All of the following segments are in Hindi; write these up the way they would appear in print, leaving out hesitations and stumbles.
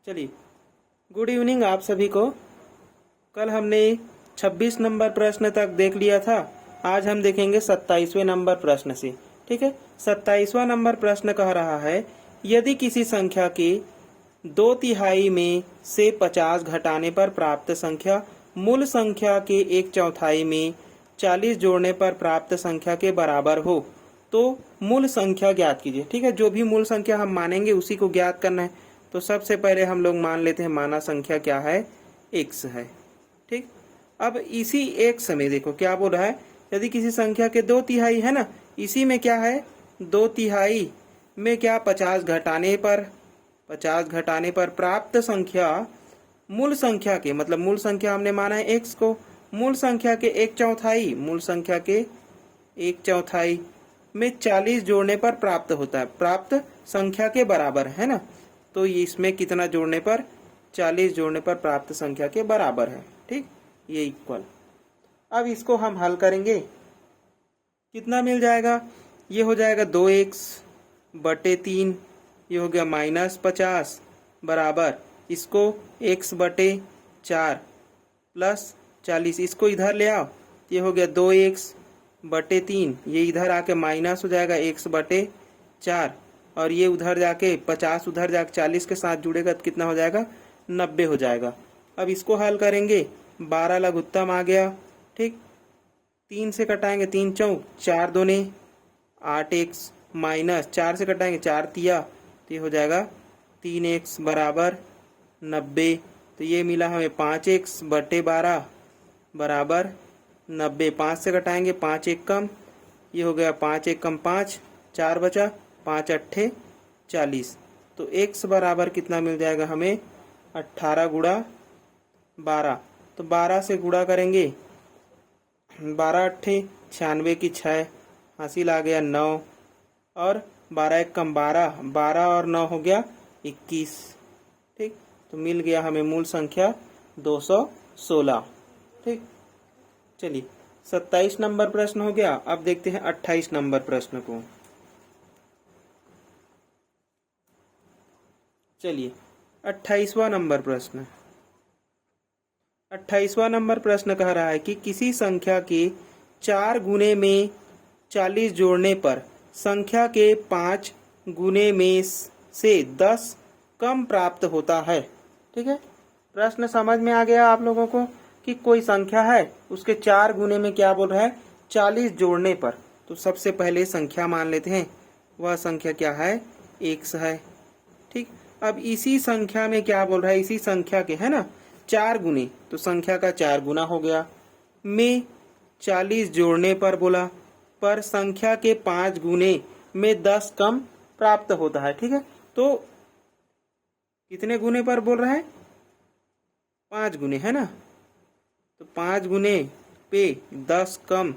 चलिए, गुड इवनिंग आप सभी को। कल हमने 26 नंबर प्रश्न तक देख लिया था। आज हम देखेंगे 27वें नंबर प्रश्न से। ठीक है, 27वां नंबर प्रश्न कह रहा है, यदि किसी संख्या के 2/3 में से 50 घटाने पर प्राप्त संख्या मूल संख्या के 1/4 में 40 जोड़ने पर प्राप्त संख्या के बराबर हो तो मूल संख्या ज्ञात कीजिए। ठीक है, जो भी मूल संख्या हम मानेंगे उसी को ज्ञात करना है। तो सबसे पहले हम लोग मान लेते हैं, माना संख्या क्या है, x है। ठीक, अब इसी x में देखो क्या बोल रहा है, यदि किसी संख्या के 2/3 है ना, इसी में क्या है 2/3 में क्या 50 घटाने पर प्राप्त संख्या मूल संख्या के, मतलब मूल संख्या हमने माना है x को, मूल संख्या के 1/4 मूल संख्या के 1/4 में 40 जोड़ने पर प्राप्त होता है, प्राप्त संख्या के बराबर है ना। तो इसमें कितना जोड़ने पर, 40 जोड़ने पर प्राप्त संख्या के बराबर है। ठीक, ये इक्वल। अब इसको हम हल करेंगे, कितना मिल जाएगा, ये हो जाएगा 2x/3, ये हो गया -50 बराबर इसको x/4 प्लस 40, इसको इधर ले आओ, ये हो गया 2x/3, ये इधर आके माइनस हो जाएगा x/4 और ये उधर जाके 50 उधर जाके 40 के साथ जुड़ेगा तो कितना हो जाएगा, 90 हो जाएगा। अब इसको हल करेंगे, 12 लघुत्तम आ गया। ठीक, 3 से कटाएंगे, 3 चौक 4 दूने 8x माइनस 4 से कटाएंगे 4 तिया, तो ये हो जाएगा 3x बराबर 90। तो ये मिला हमें 5x/12 बराबर 90। 5 से कटाएंगे 5 एक कम, ये हो गया 5 एक कम 5, 4 बचा, 5 8 40। तो x बराबर कितना मिल जाएगा हमें, 18 गुणा 12। तो 12 से गुणा करेंगे, 12 8 96 की 6, हासिल आ गया 9 और 12 एक कम 12, 12 और 9 हो गया 21। ठीक, तो मिल गया हमें मूल संख्या 216। ठीक, चलिए 27 नंबर प्रश्न हो गया। अब देखते हैं 28 नंबर प्रश्न को। चलिए 28वां नंबर प्रश्न। 28वां नंबर प्रश्न कह रहा है कि किसी संख्या के 4 गुने में 40 जोड़ने पर संख्या के 5 गुने में से 10 कम प्राप्त होता है। ठीक है, प्रश्न समझ में आ गया आप लोगों को कि कोई संख्या है, उसके 4 गुने में क्या बोल रहा है, 40 जोड़ने पर। तो सबसे पहले संख्या मान लेते हैं, वह संख्या क्या है, x है। ठीक, अब इसी संख्या में क्या बोल रहा है, इसी संख्या के है ना 4 गुने, तो संख्या का 4 गुना हो गया, में 40 जोड़ने पर बोला, पर संख्या के 5 गुने में 10 कम प्राप्त होता है। ठीक है, तो कितने गुने पर बोल रहा है, 5 गुने है ना, तो 5 गुने पे 10 कम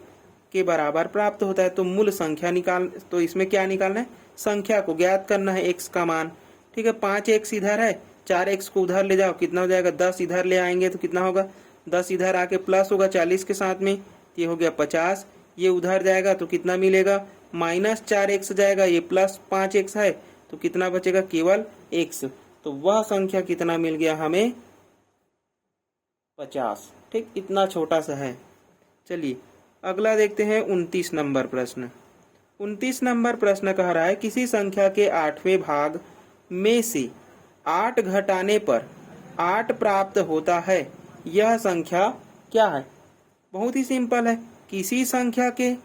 के बराबर प्राप्त होता है। तो मूल संख्या निकाल, तो इसमें क्या निकालना है, संख्या को ज्ञात करना है, x का मान। ठीक है, 5x इधर है, 4x को उधर ले जाओ, कितना हो जाएगा, 10 इधर ले आएंगे तो कितना होगा, 10 इधर आके प्लस होगा 40 के साथ में, ये हो गया 50, ये उधर जाएगा तो कितना मिलेगा, -4x जाएगा, ये +5x है तो कितना बचेगा, केवल x। तो वह संख्या कितना मिल गया हमें, 50। ठीक, इतना छोटा सा है। चलिए अगला देखते हैं 29 नंबर प्रश्न। 29 नंबर प्रश्न कह रहा है, किसी संख्या के 8वें भाग में से 8 घटाने पर 8 प्राप्त होता है, यह संख्या क्या है। बहुत ही सिंपल है, किसी संख्या के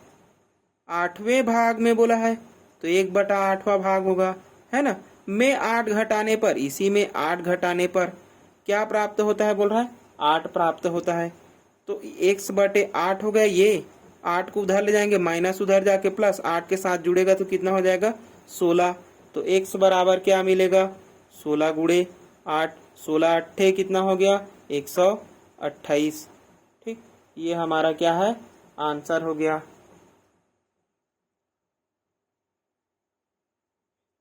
8वें भाग में बोला है तो 1/8वां भाग होगा, है ना, में 8 घटाने पर, इसी में 8 घटाने पर क्या प्राप्त होता है, बोल रहा है 8 प्राप्त होता है। तो x/8 हो गया, ये 8 को उधर ले जाएंगे, माइनस उधर जाके प्लस 8 के साथ जुड़ेगा तो कितना हो जाएगा, 16। तो x बराबर क्या मिलेगा, 16 गुणे 8, 16 8 कितना हो गया, 128। ठीक, ये हमारा क्या है, आंसर हो गया।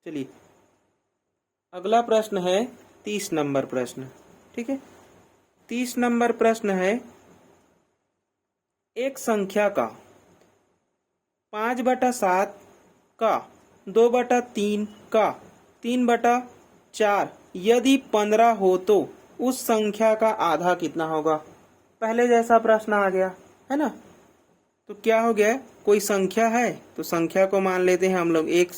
चलिए अगला प्रश्न है 30 नंबर प्रश्न। ठीक है, 30 नंबर प्रश्न है, एक संख्या का 5/7 का 2/3 का 3/4 यदि 15 हो तो उस संख्या का आधा कितना होगा। पहले जैसा प्रश्न आ गया है ना। तो क्या हो गया, कोई संख्या है तो संख्या को मान लेते हैं हम लोग x,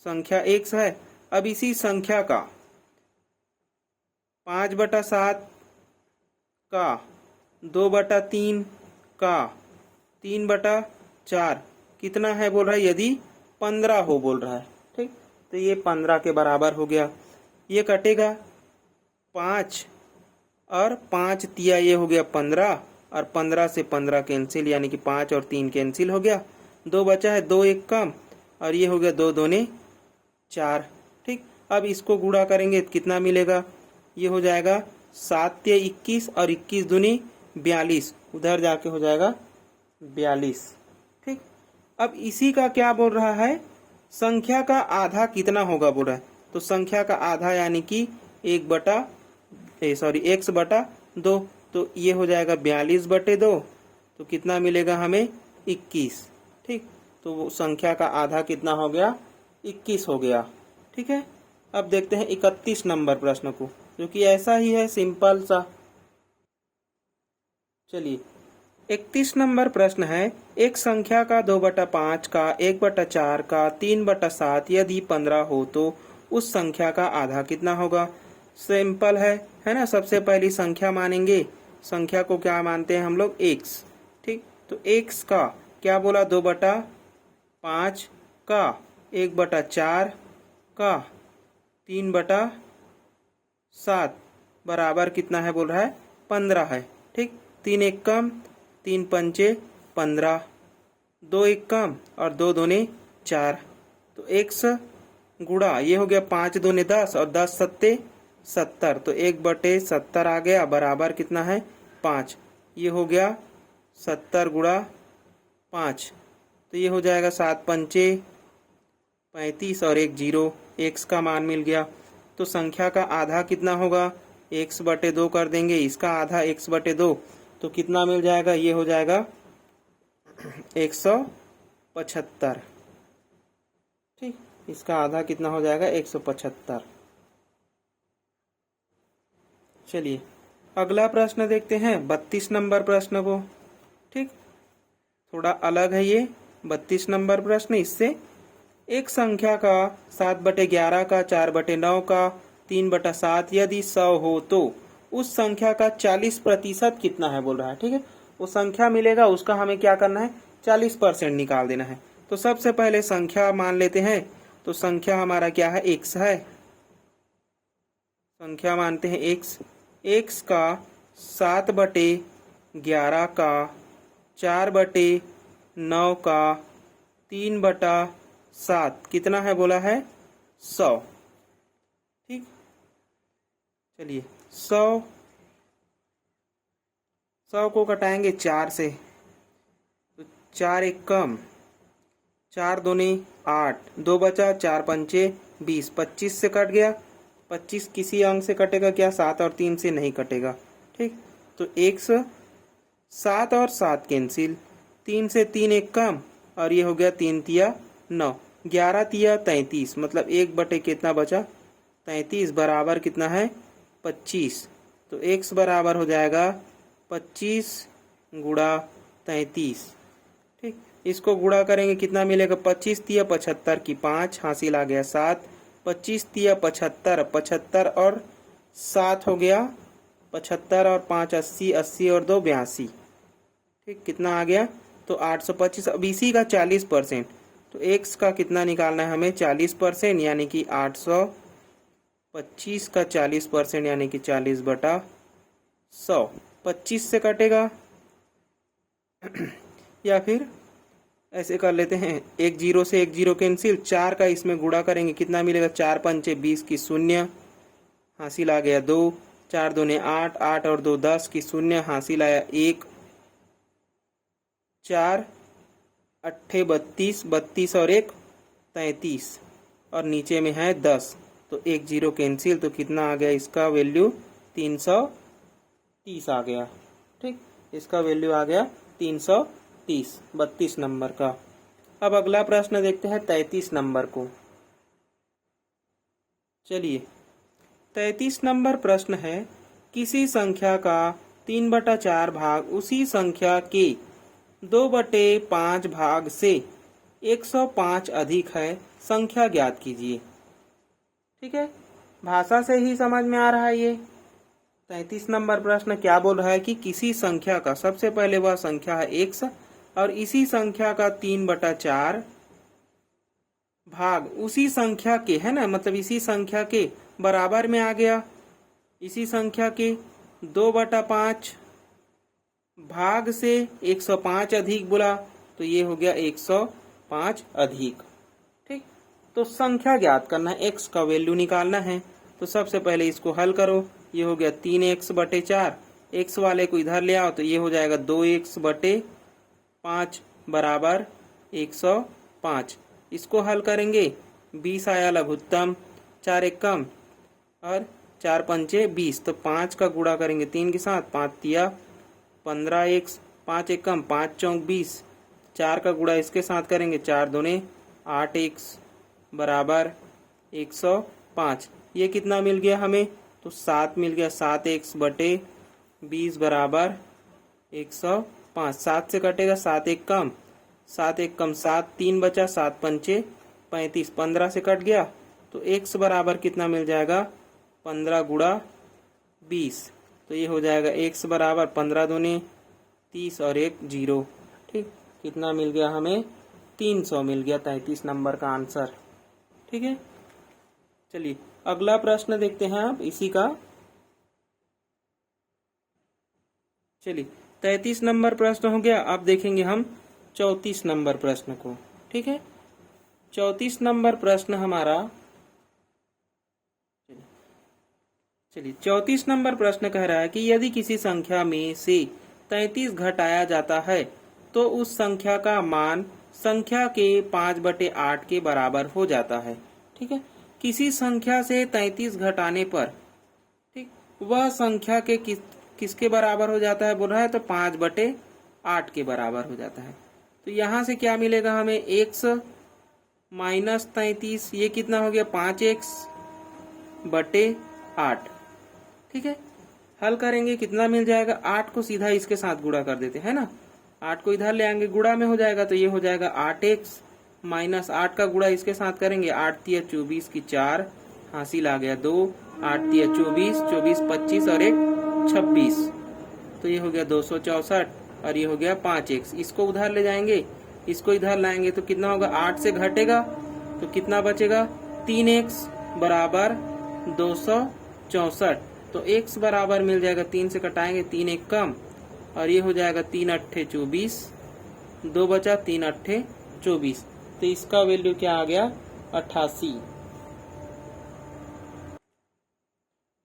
संख्या x है। अब इसी संख्या का 5/7 का 2/3 का 3/4 कितना है बोल रहा है, यदि 15 हो बोल रहा है। ठीक, तो ये 15 के बराबर हो गया। ये कटेगा 5 और 5 तिया ये हो गया 15 और 15 से 15 कैंसिल, यानी कि 5 और 3 कैंसिल हो गया। 2 बचा है, 2 एक कम और ये हो गया 2 दूने 4। ठीक, अब इसको गुणा करेंगे तो कितना मिलेगा, ये हो जाएगा 7 तिया 21 और 21 दूनी 42, उधर जाके हो जाएगा 42। ठीक, अब इसी का क्या बोल रहा है, संख्या का आधा कितना होगा बोल रहा है। तो संख्या का आधा यानी कि x/2, तो ये हो जाएगा 42/2, तो कितना मिलेगा हमें 21। ठीक, तो वो संख्या का आधा कितना हो गया, 21 हो गया। ठीक है, अब देखते हैं 31 नंबर प्रश्न को, जो कि ऐसा ही है, सिंपल सा। चलिए 31 नंबर प्रश्न है, एक संख्या का 2/5 का 1/4 का 3/7 यदि 15 हो तो उस संख्या का आधा कितना होगा। सिंपल है ना। सबसे पहली संख्या मानेंगे, संख्या को क्या मानते हैं हम लोग, x। ठीक, तो x का क्या बोला, 2/5 का 1/4 का 3/7 बराबर कितना है बोल रहा है, 15 है। ठीक, 3 एक कम, 3 पंचे 15, 2 एक कम और 2 दूने 4, तो x गुणा ये हो गया 5 दूने 10 और 10 सत्ते 70, तो 1/70 आ गया बराबर कितना है 5। ये हो गया 70 गुणा 5, तो ये हो जाएगा 7 पंचे 35 और 1 0, x का मान मिल गया। तो संख्या का आधा कितना होगा, x/2 कर देंगे, इसका आधा x/2, तो कितना मिल जाएगा, ये हो जाएगा 175। ठीक, इसका आधा कितना हो जाएगा, 175। चलिए अगला प्रश्न देखते हैं, 32 नंबर प्रश्न को। ठीक, थोड़ा अलग है ये 32 नंबर प्रश्न। इससे एक संख्या का 7/11 का 4/9 का 3/7 यदि 100 हो तो उस संख्या का 40% कितना है बोल रहा है। ठीक है, वो संख्या मिलेगा, उसका हमें क्या करना है, 40% निकाल देना है। तो सबसे पहले संख्या मान लेते हैं, तो संख्या हमारा क्या है, x है। संख्या मानते हैं x। x का 7/11 का 4/9 का 3/7 कितना है बोला है, 100। ठीक, चलिए 100 को कटाएंगे 4 से, तो 4 एक कम, 4 दूनी 8, 2 बचा, 4 पंचे 20, 25 से कट गया। 25 किसी अंक से कटेगा क्या, 7 और 3 से नहीं कटेगा। ठीक, तो 7 और 7 कैंसिल, 3 से 3 एक कम और ये हो गया 3 तिया 9, 11 तिया 33, मतलब 1/, कितना बचा, 33 बराबर कितना है, 25। तो x बराबर हो जाएगा 25 गुणा 33। ठीक, इसको गुणा करेंगे कितना मिलेगा, 25 तिया 75 की 5, हासिल आ गया 7, 25 तिया 75, 75 और 7 हो गया 75 और 5 80, 80 और 2 82। ठीक, कितना आ गया, तो 825। अब इसी का 40%, तो x का कितना निकालना है हमें, 40%, यानी कि 825 का 40%, यानी कि 40/100। 25 से कटेगा या फिर ऐसे कर लेते हैं, 1 0 से 1 0 कैंसिल, 4 का इसमें गुणा करेंगे कितना मिलेगा, 4 पंचे 20 की 0, हासिल आ गया 2, 4 दूने 8, 8 और 2 10 की 0, हासिल आया 1, 4 अट्ठे 32, 32 और 1 33 और नीचे में है 10, तो 1 0 कैंसिल, तो कितना आ गया, इसका वैल्यू 330 आ गया। ठीक, इसका वैल्यू आ गया 330, 32 नंबर का। अब अगला प्रश्न देखते हैं 33 नंबर को। चलिए 33 नंबर प्रश्न है, किसी संख्या का 3/4 भाग उसी संख्या के 2/5 भाग से 105 अधिक है, संख्या ज्ञात कीजिए। ठीक है, भाषा से ही समझ में आ रहा है। ये 33 नंबर प्रश्न क्या बोल रहा है कि किसी संख्या का, सबसे पहले वह संख्या है x और इसी संख्या का 3/4 भाग उसी संख्या के, है ना, मतलब इसी संख्या के बराबर में आ गया, इसी संख्या के 2/5 भाग से 105 अधिक बोला, तो ये हो गया 105 अधिक। ठीक, तो संख्या ज्ञात करना है, x का वैल्यू निकालना है। तो सबसे पहले इसको हल करो, ये हो गया 3x/4, x वाले को इधर ले आओ तो ये हो जाएगा 2x/5 बराबर 105। इसको हल करेंगे, 20 आया लघुत्तम, 4 एक कम और 4 पंचे 20, तो 5 का गुणा करेंगे 3 के साथ, 5 तिया 15x, 5 एक कम 5 चौक 20, 4 का गुणा इसके साथ करेंगे 4 दूने 8x बराबर 105। ये कितना मिल गया हमें, तो 7 मिल गया, 7x/20 बराबर 105। 7 से कटेगा 7 एक कम 7 एक कम 7, 3 बचा, 7 पंचे 35, 15 से कट गया, तो x बराबर कितना मिल जाएगा, 15 गुणा 20, तो ये हो जाएगा x बराबर 15 दूने 30 और 1 0। ठीक, कितना मिल गया हमें, 300 मिल गया 33 नंबर का आंसर। ठीक है, चलिए अगला प्रश्न देखते हैं आप इसी का। चलिए 33 नंबर प्रश्न हो गया, अब देखेंगे हम 34 नंबर प्रश्न को। ठीक है, 34 नंबर प्रश्न हमारा, चलिए 34 नंबर प्रश्न कह रहा है कि यदि किसी संख्या में से 33 घटाया जाता है तो उस संख्या का मान संख्या के 5/8 के बराबर हो जाता है। ठीक है, किसी संख्या से 33 घटाने पर, ठीक, वह संख्या के किसके बराबर हो जाता है बोल रहा है, तो 5/8 के बराबर हो जाता है। तो यहाँ से क्या मिलेगा हमें, x माइनस 33, ये कितना हो गया 5x/8। ठीक है, हल करेंगे कितना मिल जाएगा, 8 को सीधा इसके साथ गुणा कर देते हैं ना, 8 को इधर ले आएंगे, गुणा में हो जाएगा, तो ये हो जाएगा 8x माइनस 8 का गुणा इसके साथ करेंगे, 8 तिया 24 की 4, हासिल आ गया 2, 8 तिया 24, 24 25 और 1 26, तो ये हो गया 264 और ये हो गया 5x। इसको उधर ले जाएंगे, इसको इधर लाएंगे तो कितना होगा, 8 से घटेगा तो कितना बचेगा, 3x बराबर 264, तो x बराबर मिल जाएगा, 3 से कटाएंगे 3 एक कम और ये हो जाएगा 3 अट्ठे 24, 2 बचा 3 अट्ठे 24, तो इसका वैल्यू क्या आ गया, 88।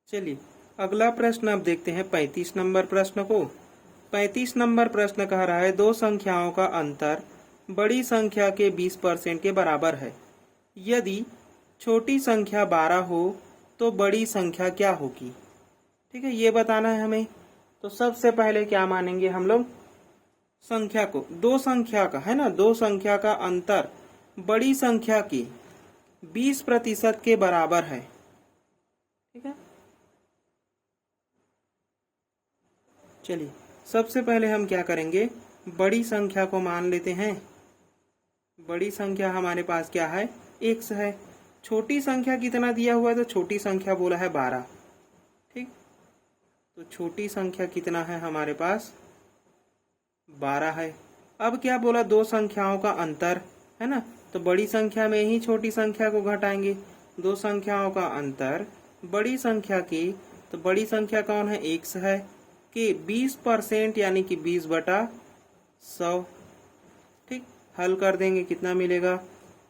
चलिए अगला प्रश्न अब देखते हैं 35 नंबर प्रश्न को। 35 नंबर प्रश्न कह रहा है, दो संख्याओं का अंतर बड़ी संख्या के 20% के बराबर है। यदि छोटी संख्या 12 हो तो बड़ी संख्या क्या होगी। ठीक है, ये बताना है हमें। तो सबसे पहले क्या मानेंगे हम लोग, संख्या को, दो संख्या का, है ना, दो संख्या का अंतर बड़ी संख्या के 20% के बराबर है। ठीक है, चलिए सबसे पहले हम क्या करेंगे, बड़ी संख्या को मान लेते हैं। बड़ी संख्या हमारे पास क्या है, x है। छोटी संख्या कितना दिया हुआ है, तो छोटी संख्या बोला है 12। ठीक, तो छोटी संख्या कितना है हमारे पास, 12 है। अब क्या बोला, दो संख्याओं का अंतर, है ना, तो बड़ी संख्या में ही छोटी संख्या को घटाएंगे। दो संख्याओं का अंतर बड़ी संख्या की, तो बड़ी संख्या कौन है, x है, कि 20% यानी कि 20/100। ठीक, हल कर देंगे, कितना मिलेगा,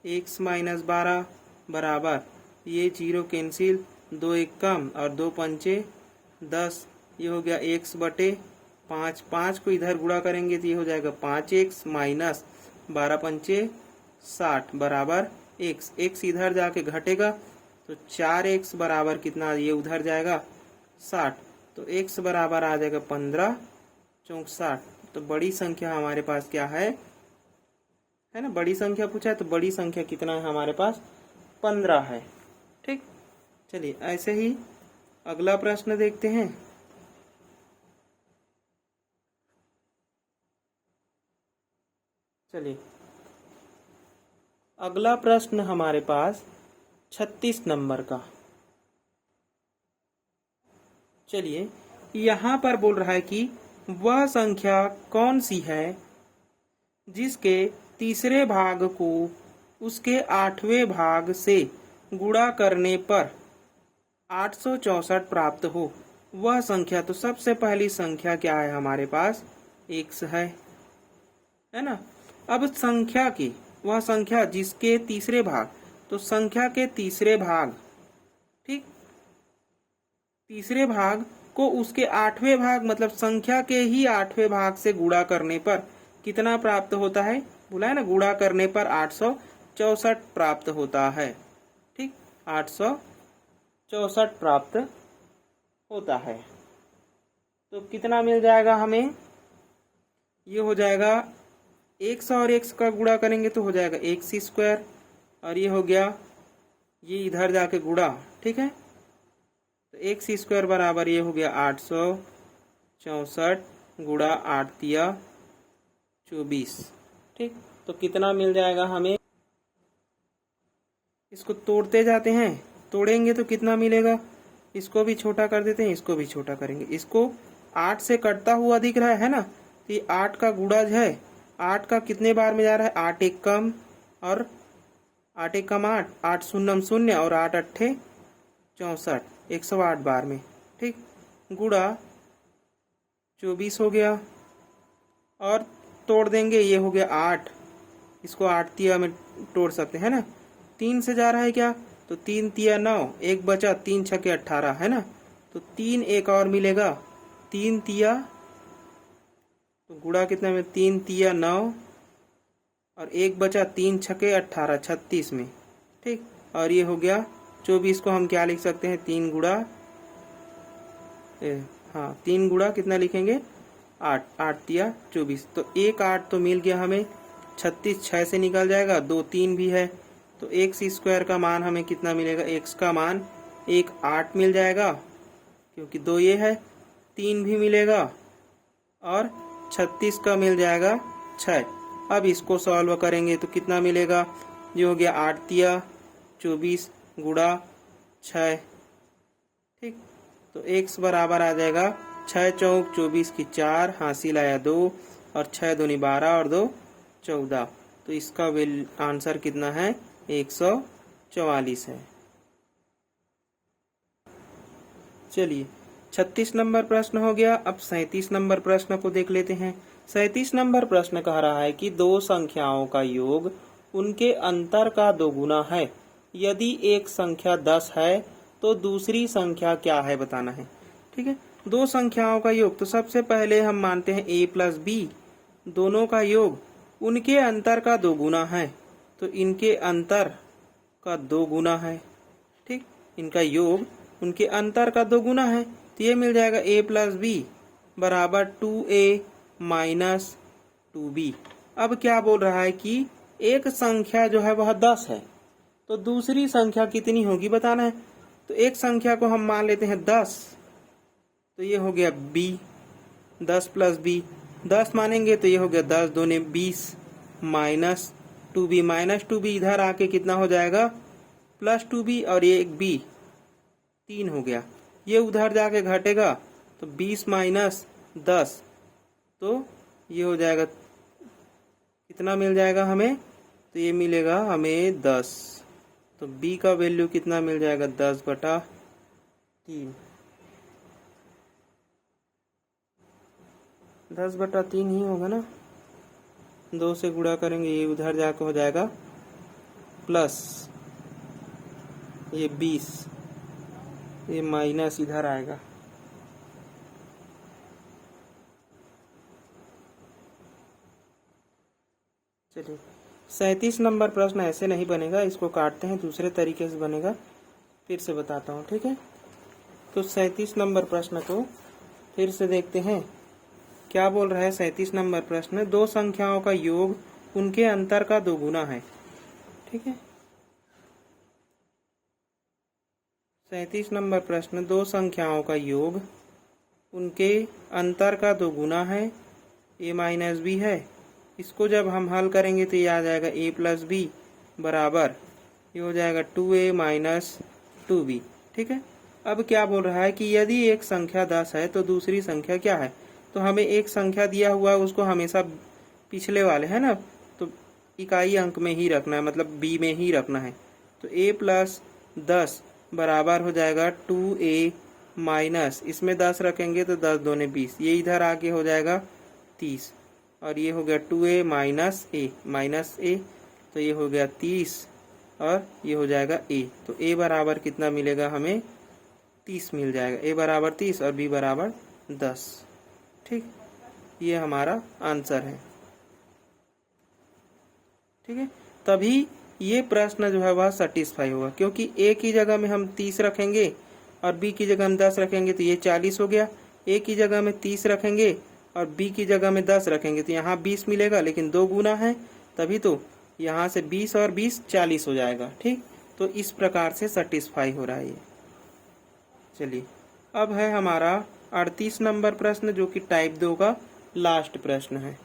x माइनस 12 बराबर, ये 0 कैंसिल, 2 एक कम और 2 पंचे 10, ये हो गया x/5। 5 को इधर गुणा करेंगे तो ये हो जाएगा 5x माइनस 12 पंचे 60 बराबर x। x इधर जाके घटेगा तो 4x बराबर कितना, ये उधर जाएगा 60, तो x बराबर आ जाएगा 15 चौक 60। तो बड़ी संख्या हमारे पास क्या है ना, बड़ी संख्या पूछा है, तो बड़ी संख्या कितना है हमारे पास, 15 है। ठीक, चलिए ऐसे ही अगला प्रश्न देखते हैं। चलिए, अगला प्रश्न हमारे पास 36 नंबर का। चलिए, यहाँ पर बोल रहा है कि वह संख्या कौन सी है जिसके तीसरे भाग को उसके 8वें भाग से गुणा करने पर 864 प्राप्त हो। वह संख्या, तो सबसे पहली संख्या क्या है हमारे पास? x है ना। अब संख्या की, वह संख्या जिसके तीसरे भाग, तो संख्या के तीसरे भाग, ठीक, तीसरे भाग को उसके 8वें भाग, मतलब संख्या के ही 8वें भाग से गुणा करने पर कितना प्राप्त होता है? बोला है ना, गुणा करने पर 864 प्राप्त होता है। ठीक, 864 प्राप्त होता है। तो कितना मिल जाएगा हमें? ये हो जाएगा x और x का गुणा करेंगे तो हो जाएगा x², और ये हो गया, ये इधर जाके गुणा, ठीक है, तो x² बराबर ये हो गया 864 गुणा 8 तिया 24। ठीक, तो कितना मिल जाएगा हमें? इसको तोड़ते जाते हैं, तोड़ेंगे तो कितना मिलेगा? इसको भी छोटा कर देते हैं, इसको भी छोटा करेंगे। इसको 8 से कटता हुआ दिख रहा है ना, तो ये 8 का गुणज है। 8 का कितने बार में जा रहा है? 8 एक कम, और 8 एक कम 8, 8 शून्यम शून्य, और 8 अट्ठे 64, 108 बार में। ठीक, गुणा 24 हो गया, और तोड़ देंगे, ये हो गया 8, इसको 8 तिया में तोड़ सकते हैं ना। 3 से जा रहा है क्या, तो 3 तिया 9, एक बचा, 3 छके 18 है ना, तो 3 एक और मिलेगा, 3 तिया, तो गुणा कितना में? 3 तिया 9, और एक बचा, 3 छके 18, 36 में। ठीक, और ये हो गया 24 को हम क्या लिख सकते हैं? 3 गुणा, हाँ 3 गुणा कितना लिखेंगे? 8, 8 तिया 24, तो 1 8 तो मिल गया हमें। 36 6 से निकल जाएगा, 2 3 भी है, तो x² का मान हमें कितना मिलेगा? x का मान 1 8 मिल जाएगा, क्योंकि 2 ये है, 3 भी मिलेगा, और 36 का मिल जाएगा 6। अब इसको सॉल्व करेंगे तो कितना मिलेगा? ये हो गया 8 तिया 24 गुणा 6। ठीक, तो x बराबर आ जाएगा 6 चौक 24 की 4, हासिल आया 2, और 6 दूनी 12 और 2 14। तो इसका आंसर कितना है? 144 है। चलिए, 36 नंबर प्रश्न हो गया। अब 37 नंबर प्रश्न को देख लेते हैं। 37 नंबर प्रश्न कह रहा है कि दो संख्याओं का योग उनके अंतर का दोगुना है। यदि एक संख्या 10 है तो दूसरी संख्या क्या है, बताना है। ठीक है, दो संख्याओं का योग, तो सबसे पहले हम मानते हैं a प्लस बी, दोनों का योग उनके अंतर का दोगुना है, तो इनके अंतर का दोगुना है। ठीक, इनका योग उनके अंतर का दोगुना है, तो ये मिल जाएगा a प्लस बी बराबर 2a माइनस 2b। अब क्या बोल रहा है कि एक संख्या जो है वह 10 है, तो दूसरी संख्या कितनी होगी बताना है। तो एक संख्या को हम मान लेते हैं 10, तो ये हो गया b, 10 प्लस b, 10 मानेंगे तो ये हो गया 10 दूने 20 माइनस 2b, माइनस 2b इधर आके कितना हो जाएगा? प्लस 2b, और ये एक b 3 हो गया, ये उधर जाके घटेगा, तो 20 माइनस 10, तो ये हो जाएगा, कितना मिल जाएगा हमें? तो ये मिलेगा हमें 10, तो b का वैल्यू कितना मिल जाएगा? 10/3, 10/3 ही होगा ना, 2 से गुणा करेंगे, ये उधर जाकर हो जाएगा प्लस, ये 20, ये माइनस इधर आएगा। चलिए, 37 नंबर प्रश्न ऐसे नहीं बनेगा, इसको काटते हैं, दूसरे तरीके से बनेगा, फिर से बताता हूँ। ठीक है, तो 37 नंबर प्रश्न को फिर से देखते हैं। क्या बोल रहा है 37 नंबर प्रश्न? दो संख्याओं का योग उनके अंतर का दोगुना है। ठीक है, 37 नंबर प्रश्न, दो संख्याओं का योग उनके अंतर का दो गुना है, a माइनस बी है। इसको जब हम हल करेंगे तो ये आ जाएगा a प्लस बी बराबर, ये हो जाएगा 2a माइनस 2b। ठीक है, अब क्या बोल रहा है कि यदि एक संख्या 10 है तो दूसरी संख्या क्या है। तो हमें एक संख्या दिया हुआ है, उसको हमेशा पिछले वाले है ना, तो इकाई अंक में ही रखना है, मतलब b में ही रखना है। तो a प्लस 10 बराबर हो जाएगा 2a माइनस, इसमें 10 रखेंगे तो 10 दूने 20, ये इधर आके हो जाएगा 30, और ये हो गया 2a माइनस ए, तो ये हो गया 30 और ये हो जाएगा a। तो a बराबर कितना मिलेगा हमें, 30 मिल जाएगा। a बराबर 30 और b बराबर 10। ठीक, ये हमारा आंसर है। ठीक है, तभी ये प्रश्न जो है वह सेटिस्फाई होगा, क्योंकि a की जगह में हम 30 रखेंगे और b की जगह हम 10 रखेंगे तो ये 40 हो गया। a की जगह में 30 रखेंगे और b की जगह में 10 रखेंगे तो यहाँ 20 मिलेगा, लेकिन दो गुना है तभी तो यहाँ से 20 और 20 40 हो जाएगा। ठीक, तो इस प्रकार से सेटिस्फाई हो रहा है ये। चलिए, अब है हमारा 38 नंबर प्रश्न, जो कि टाइप 2 का लास्ट प्रश्न है।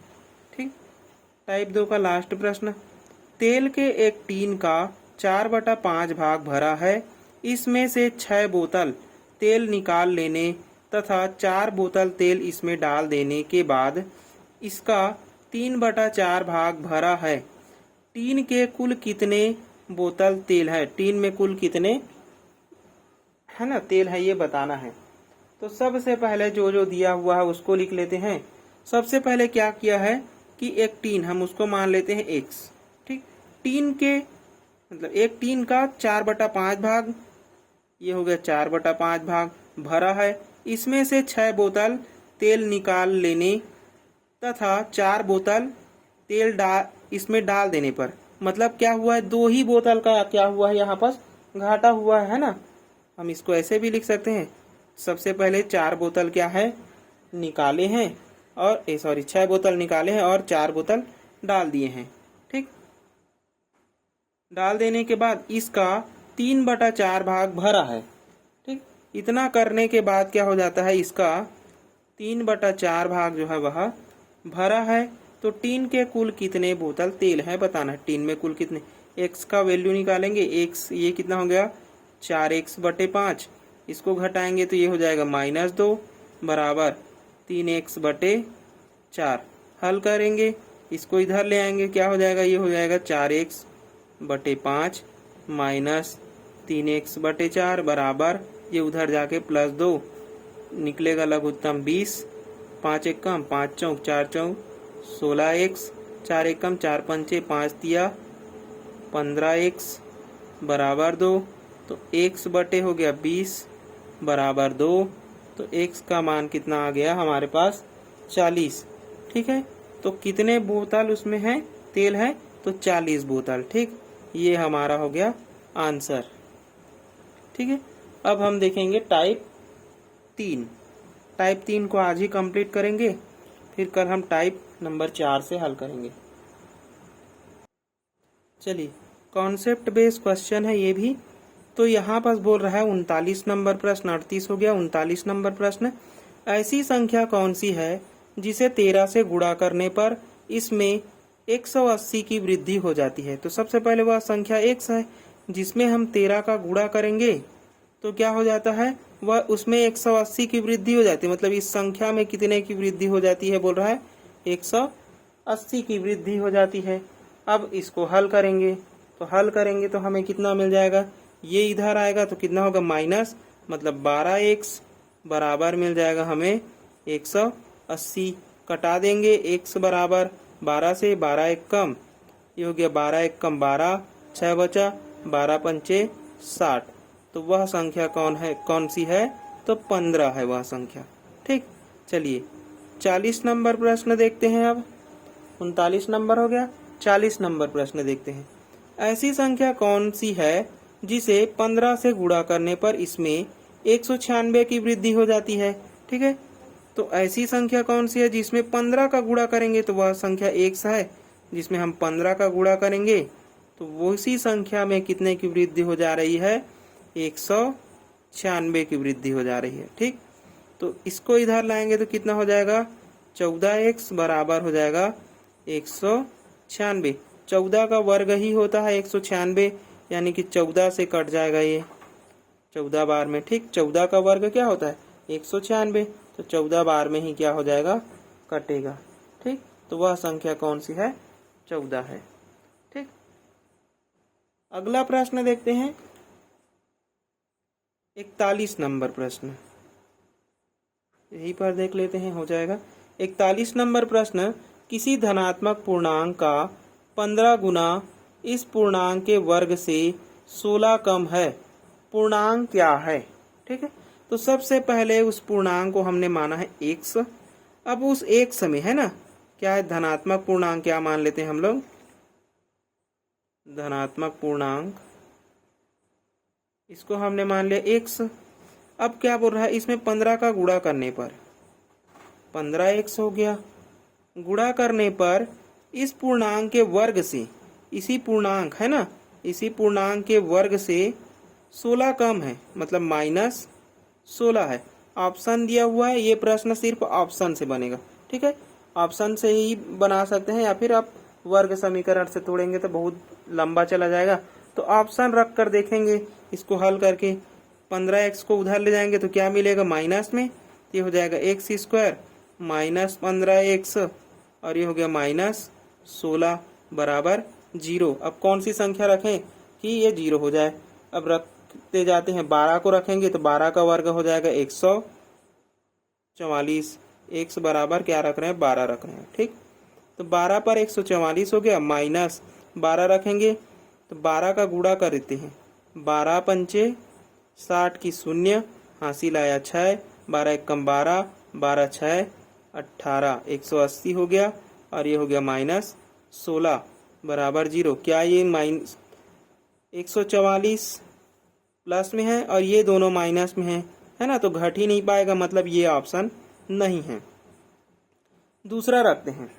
ठीक, टाइप 2 का लास्ट प्रश्न, तेल के एक टीन का 4/5 भाग भरा है, इसमें से 6 बोतल तेल निकाल लेने तथा 4 बोतल तेल इसमें डाल देने के बाद इसका 3/4 भाग भरा है। टीन के कुल कितने बोतल तेल है, टीन में कुल कितने है ना तेल है, ये बताना है। तो सबसे पहले जो जो दिया हुआ है उसको लिख लेते हैं। सबसे पहले क्या किया है कि एक टीन, हम उसको मान लेते हैं x। ठीक, टीन के मतलब एक टीन का 4/5 भाग, ये हो गया 4/5 भाग भरा है, इसमें से 6 बोतल तेल निकाल लेने तथा 4 बोतल तेल इसमें डाल देने पर, मतलब क्या हुआ है, 2 ही बोतल का क्या हुआ है यहाँ पर घाटा हुआ है ना। हम इसको ऐसे भी लिख सकते हैं, सबसे पहले 4 बोतल क्या है निकाले हैं और 6 बोतल निकाले हैं और 4 बोतल डाल दिए हैं। ठीक, डाल देने के बाद इसका 3/4 भाग भरा है। ठीक, इतना करने के बाद क्या हो जाता है, इसका 3/4 भाग जो है वह भरा है। तो टीन के कुल कितने बोतल तेल है बताना है, टीन में कुल कितने, x का वैल्यू निकालेंगे। x ये कितना हो गया 4x/5, इसको घटाएंगे तो ये हो जाएगा -2 बराबर 3x/4। हल करेंगे, इसको इधर ले आएंगे, क्या हो जाएगा, ये हो जाएगा 4x/5 माइनस 3x/4 बराबर, ये उधर जाके +2 निकलेगा लघुत्तम 20, 5 एक कम 5 चौक 4 चौक 16x, 4 एक कम 4 पंचे 5 तिया 15x बराबर 2। तो x बटे हो गया 20 बराबर 2, तो x का मान कितना आ गया हमारे पास 40। ठीक है, तो कितने बोतल उसमें है तेल है, तो 40 बोतल। ठीक, ये हमारा हो गया आंसर। ठीक है, अब हम देखेंगे टाइप 3। टाइप 3 को आज ही कंप्लीट करेंगे, फिर कल हम टाइप नंबर 4 से हल करेंगे। चलिए, कॉन्सेप्ट बेस्ड क्वेश्चन है ये भी। तो यहाँ पर बोल रहा है 39 नंबर प्रश्न, 38 हो गया, 39 नंबर प्रश्न, ऐसी संख्या कौन सी है जिसे 13 से गुणा करने पर इसमें 180 की वृद्धि हो जाती है। तो सबसे पहले वह संख्या x है, जिसमें हम 13 का गुणा करेंगे तो क्या हो जाता है, वह उसमें 180 की वृद्धि हो जाती है। मतलब इस संख्या में कितने की वृद्धि हो जाती है, बोल रहा है 180 की वृद्धि हो जाती है। अब इसको हल करेंगे, तो हल करेंगे तो हमें कितना मिल जाएगा, ये इधर आएगा तो कितना होगा माइनस, मतलब 12x बराबर मिल जाएगा हमें 180। कटा देंगे x बराबर 12 से, 12 एक कम, ये हो गया 12 एक कम 12, 6 बचा, 12 पंचे 60। तो वह संख्या कौन सी है, तो 15 है वह संख्या। ठीक, चलिए 40 नंबर प्रश्न देखते हैं। अब 39 नंबर हो गया, 40 नंबर प्रश्न देखते हैं। ऐसी संख्या कौन सी है जिसे 15 से गुणा करने पर इसमें 196 की वृद्धि हो जाती है। ठीक है, तो ऐसी संख्या कौन सी है जिसमें 15 का गुणा करेंगे तो वह संख्या x है, जिसमें हम 15 का गुणा करेंगे तो वो इसी संख्या में कितने की वृद्धि हो जा रही है, 96 की वृद्धि हो जा रही है। ठीक, तो इसको इधर लाएंगे तो कितना हो जाएगा, 14x बराबर हो जाएगा 196। 14 का वर्ग ही होता है 196, यानी कि 14 से कट जाएगा ये 14 बार में। ठीक, 14 का वर्ग क्या होता है 196, तो 14 बार में ही क्या हो जाएगा, कटेगा। ठीक, तो वह संख्या कौन सी है, 14 है। ठीक, अगला प्रश्न देखते हैं, 41 नंबर प्रश्न, यहीं पर देख लेते हैं, हो जाएगा। 41 नंबर प्रश्न, किसी धनात्मक पूर्णांक का 15 गुना इस पूर्णांक के वर्ग से 16 कम है, पूर्णांक क्या है। ठीक है, तो सबसे पहले उस पूर्णांक को हमने माना है x। अब उस x में है ना, क्या है, धनात्मक पूर्णांक क्या मान लेते हैं हम लोग, धनात्मक पूर्णांक, इसको हमने मान लिया x। अब क्या बोल रहा है, इसमें 15 का गुणा करने पर 15x हो गया, गुणा करने पर इस पूर्णांक के वर्ग से, इसी पूर्णांक है ना, इसी पूर्णांक के वर्ग से 16 कम है, मतलब -16 है। ऑप्शन दिया हुआ है, ये प्रश्न सिर्फ ऑप्शन से बनेगा। ठीक है, ऑप्शन से ही बना सकते हैं, या फिर आप वर्ग समीकरण से तोड़ेंगे तो बहुत लंबा चला जाएगा। तो ऑप्शन रख कर देखेंगे, इसको हल करके 15x को उधर ले जाएंगे तो क्या मिलेगा, माइनस में, ये हो जाएगा x² माइनस 15x, और ये हो गया -16 बराबर 0। अब कौन सी संख्या रखें कि ये 0 हो जाए, अब रखते जाते हैं, 12 को रखेंगे तो 12 का वर्ग हो जाएगा 144, x बराबर क्या रख रहे हैं, 12 रख रहे हैं। ठीक, तो 12 पर 144 हो गया, माइनस 12 रखेंगे तो 12 का गुणा कर देते हैं, 12 पंचे 60 की शून्य, हासिल आया 6, 12 एकम 12, 12 6 18, 180 हो गया, और ये हो गया -16 बराबर 0। क्या ये 144 प्लस में है और ये दोनों माइनस में है ना, तो घट ही नहीं पाएगा, मतलब ये ऑप्शन नहीं है। दूसरा रखते हैं,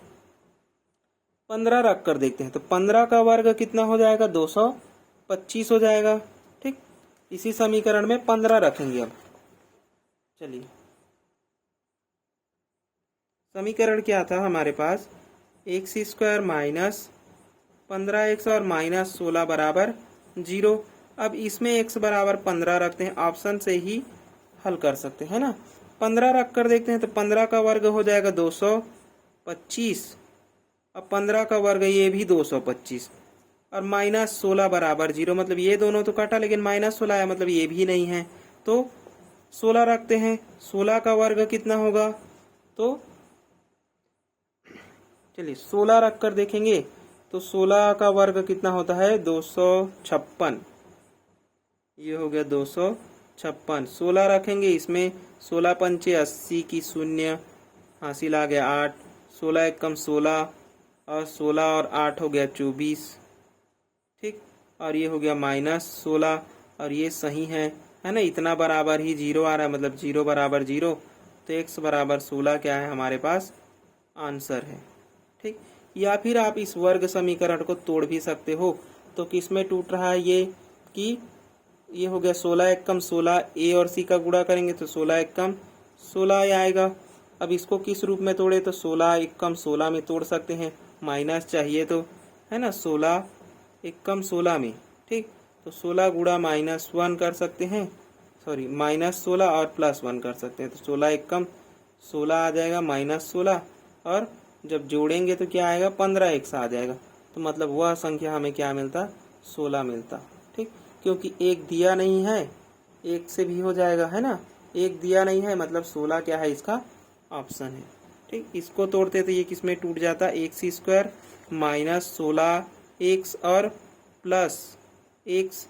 15 रख कर देखते हैं, तो 15 का वर्ग कितना हो जाएगा, 225 हो जाएगा। ठीक, इसी समीकरण में 15 रखेंगे। अब चलिए, समीकरण क्या था हमारे पास, x² माइनस 15x और -16 बराबर 0। अब इसमें x बराबर 15 रखते हैं, ऑप्शन से ही हल कर सकते हैं ना। 15 रख कर देखते हैं, तो 15 का वर्ग हो जाएगा 225, अब 15 का वर्ग ये भी 225, और -16 बराबर 0, मतलब ये दोनों तो कटा, लेकिन -16 आया, मतलब ये भी नहीं है, तो 16 रखते हैं। 16 का वर्ग कितना होगा, तो चलिए 16 रख कर देखेंगे, तो 16 का वर्ग कितना होता है, 256, ये हो गया 256। 16 रखेंगे, इसमें 16 पंचे 80 की शून्य, हासिल आ गया 8, 16 एकम 16, और 16 और 8 हो गया 24। ठीक, और ये हो गया -16, और ये सही है ना, इतना बराबर ही 0 आ रहा है, मतलब 0 बराबर 0, तो x बराबर 16 क्या है हमारे पास, आंसर है। ठीक, या फिर आप इस वर्ग समीकरण को तोड़ भी सकते हो, तो किस में टूट रहा है ये, कि ये हो गया 16 एकम 16, a और c का गुणा करेंगे तो 16 एकम 16 आएगा। अब इसको किस रूप में तोड़े, तो 16 एकम 16 में तोड़ सकते हैं, माइनस चाहिए तो, है ना, 16 एकम 16 में। ठीक, तो 16 गुणा -1 कर सकते हैं, सॉरी -16 और +1 कर सकते हैं, तो 16 एकम 16 आ जाएगा -16, और जब जोड़ेंगे तो क्या आएगा, 15x आ जाएगा, तो मतलब वह संख्या हमें क्या मिलता, 16 मिलता। ठीक, क्योंकि एक दिया नहीं है, एक से भी हो जाएगा, है ना, एक दिया नहीं है, मतलब 16 क्या है, इसका ऑप्शन है। ठीक, इसको तोड़ते तो ये किस में टूट जाता, x² -16x और +x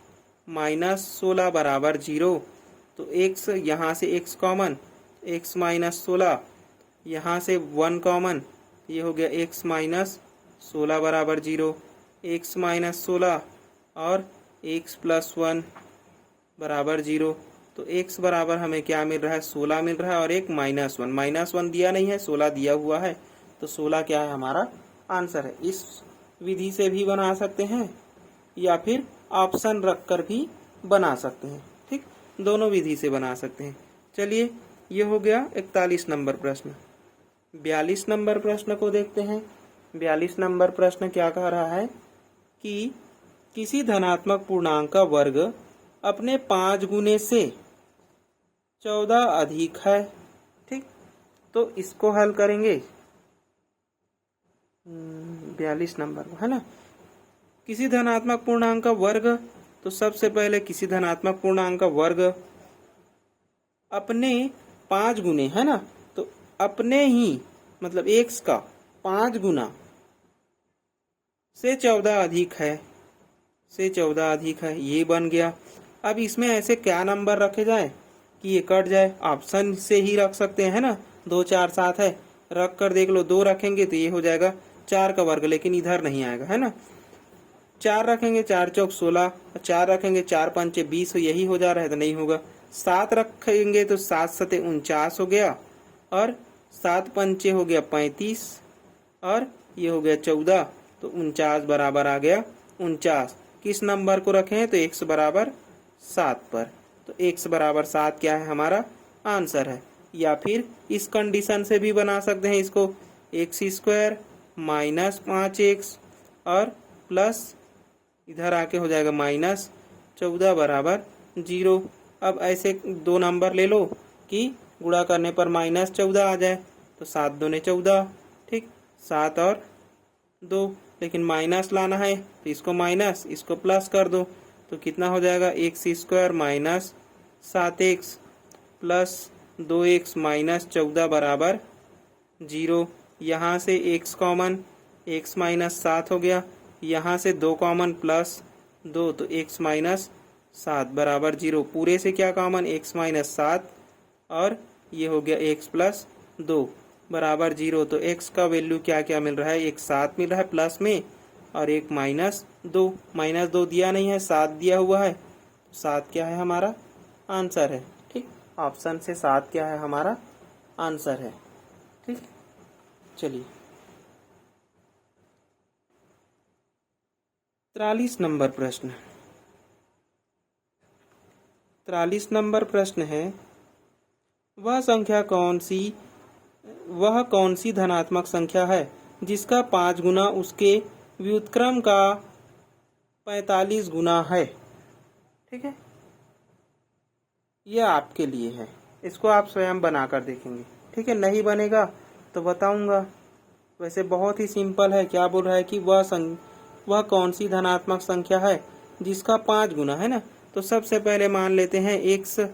-16 बराबर 0, तो x यहाँ से x कॉमन, x -16, यहाँ से 1 कॉमन, ये हो गया x -16 बराबर 0, x -16 और x +1 बराबर 0, तो x बराबर हमें क्या मिल रहा है, 16 मिल रहा है, और एक -1 दिया नहीं है, 16 दिया हुआ है, तो 16 क्या है हमारा आंसर है। इस विधि से भी बना सकते हैं, या फिर ऑप्शन रख कर भी बना सकते हैं। ठीक, दोनों विधि से बना सकते हैं। चलिए, ये हो गया 41 नंबर प्रश्न। 42 नंबर प्रश्न को देखते हैं। 42 नंबर प्रश्न क्या कह रहा है कि किसी धनात्मक पूर्णांक का वर्ग अपने 5 गुने से 14 अधिक है। ठीक, तो इसको हल करेंगे। 42 नंबर है ना, किसी धनात्मक पूर्णांक का वर्ग। तो सबसे पहले किसी धनात्मक पूर्णांक का वर्ग अपने 5 गुने है ना, तो अपने ही मतलब x का 5 गुना से 14 अधिक है, से 14 अधिक है, ये बन गया। अब इसमें ऐसे क्या नंबर रखे जाए कि ये कट जाए? ऑप्शन से ही रख सकते हैं ना, 2 4 7 है, रख कर देख लो। 2 रखेंगे तो ये हो जाएगा 4 का वर्ग, लेकिन इधर नहीं आएगा है ना। 4 रखेंगे 4 चौक 16, 4 रखेंगे 4 पंचे 20, यही हो जा रहा है तो नहीं होगा। 7 रखेंगे तो 7 सते 49 हो गया, और 7 पंचे हो गया 35, और ये हो गया 14, तो 49 बराबर आ गया 49। किस नंबर को रखे हैं? तो x बराबर 7 पर। तो x बराबर 7 क्या है? हमारा आंसर है। या फिर इस कंडीशन से भी बना सकते हैं इसको, x² माइनस 5x और प्लस इधर आके हो जाएगा माइनस 14 बराबर 0। अब ऐसे 2 नंबर ले लो कि गुणा करने पर माइनस 14 आ जाए, तो 7 दूने 14। ठीक, 7 और 2, लेकिन माइनस लाना है तो इसको माइनस, इसको प्लस कर दो, तो कितना हो जाएगा? x² minus 7x plus 2x minus 14 बराबर 0। यहाँ से x कॉमन, x माइनस 7 हो गया, यहाँ से 2 कॉमन प्लस 2, तो x माइनस 7 बराबर 0। पूरे से क्या कॉमन? x माइनस 7, और ये हो गया x प्लस 2 बराबर 0। तो x का वैल्यू क्या क्या मिल रहा है? एक 7 मिल रहा है प्लस में, और एक माइनस 2। माइनस 2 दिया नहीं है, 7 दिया हुआ है। 7 क्या है? हमारा आंसर है। ठीक, ऑप्शन से 7 क्या है? हमारा आंसर है। ठीक, चलिए 43 नंबर प्रश्न। 43 नंबर प्रश्न है, वह कौन सी धनात्मक संख्या है जिसका 5 गुना उसके व्युत्क्रम का 45 गुना है। ठीक है, यह आपके लिए है, इसको आप स्वयं बनाकर देखेंगे। ठीक है, नहीं बनेगा तो बताऊंगा। वैसे बहुत ही सिंपल है। क्या बोल रहा है कि वह कौन सी धनात्मक संख्या है जिसका 5 गुना है ना। तो सबसे पहले मान लेते हैं x,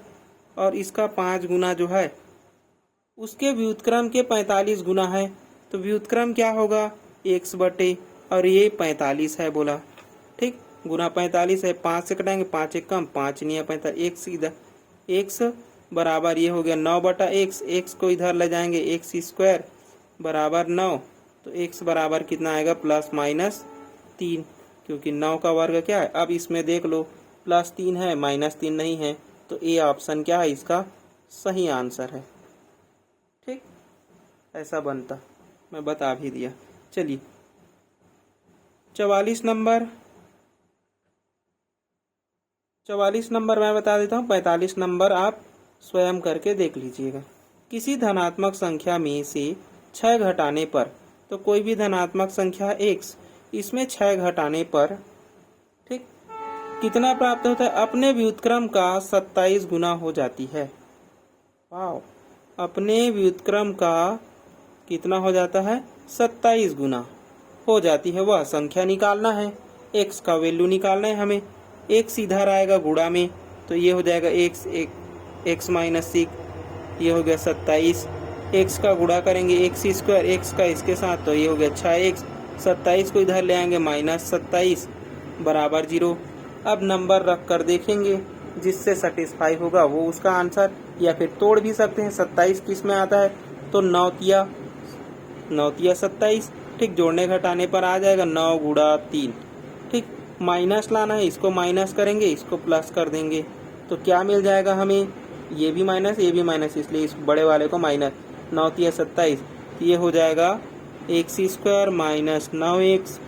और इसका 5 गुना जो है उसके व्युत्क्रम के 45 गुना है। तो व्युत्क्रम क्या होगा? x बटे, और ये 45 है बोला। ठीक, गुना 45 है, 5 से कटाएंगे, 5 एक कम, 5 नहीं है 45, x इधर, x बराबर ये हो गया 9 बटा x, x को इधर ले जाएंगे, x² बराबर 9। तो x बराबर कितना आएगा? प्लस माइनस 3, क्योंकि 9 का वर्ग क्या है? अब इसमें देख लो, प्लस 3 है माइनस 3 नहीं है, तो ए ऑप्शन क्या है? इसका सही आंसर है। ठीक, ऐसा बनता, मैं बता भी दिया। चलिए 44 नंबर मैं बता देता हूँ, 45 नंबर आप स्वयं करके देख लीजिएगा। किसी धनात्मक संख्या में से 6 घटाने पर, तो कोई भी धनात्मक संख्या x, इसमें 6 घटाने पर ठीक कितना प्राप्त होता है? अपने व्युत्क्रम का 27 गुना हो जाती है। वाह, अपने व्युत्क्रम का कितना हो जाता है? 27 गुना हो जाती है। वह संख्या निकालना है, x का वैल्यू निकालना है हमें। x इधर आएगा गुणा में, तो ये हो जाएगा x माइनस 6, ये हो गया 27। x का गुणा करेंगे x² x का इसके साथ, तो ये हो गया 6x। 27 को इधर ले आएंगे, माइनस 27 बराबर 0। अब नंबर रख कर देखेंगे, जिससे सेटिस्फाई होगा वो उसका आंसर, या फिर तोड़ भी सकते हैं। 27 किस में आता है? तो 9 तिया 27। ठीक, जोड़ने घटाने पर आ जाएगा 9 गुणा 3। ठीक, माइनस लाना है, इसको माइनस करेंगे, इसको प्लस कर देंगे, तो क्या मिल जाएगा हमें? ये भी माइनस, ये भी माइनस, इसलिए इस बड़े वाले को माइनस। 9 तिया 27, ये हो जाएगा x² minus 9x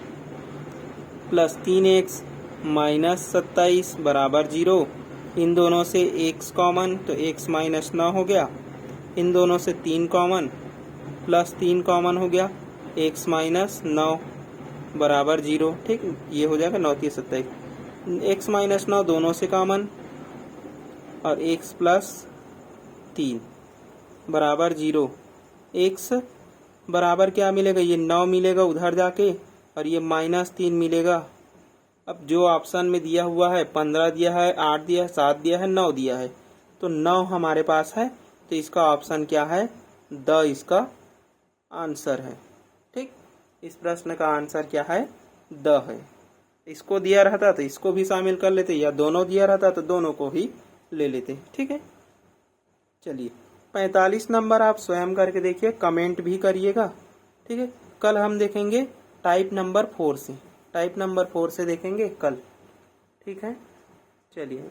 plus 3x minus 27 बराबर 0। इन दोनों से x कॉमन, तो x माइनस 9 हो गया। इन दोनों से 3 कॉमन, प्लस 3 कॉमन हो गया, x माइनस 9 बराबर 0। ठीक, ये हो जाएगा 9 3 27। x माइनस 9 दोनों से कॉमन और x प्लस 3 बराबर 0। x बराबर क्या मिलेगा, ये 9 मिलेगा उधर जाके और ये माइनस 3 मिलेगा। अब जो ऑप्शन में दिया हुआ है 15 दिया है, 8 दिया है, 7 दिया है, 9 दिया है, तो 9 हमारे पास है, तो इसका ऑप्शन क्या है, द इसका आंसर है। ठीक, इस प्रश्न का आंसर क्या है, द है। इसको दिया रहता तो इसको भी शामिल कर लेते, या दोनों दिया रहता तो दोनों को ही ले लेते। ठीक है, चलिए 45 नंबर आप स्वयं करके देखिए, कमेंट भी करिएगा। ठीक है, कल हम देखेंगे टाइप नंबर 4 से, टाइप नंबर 4 से देखेंगे कल। ठीक है, चलिए।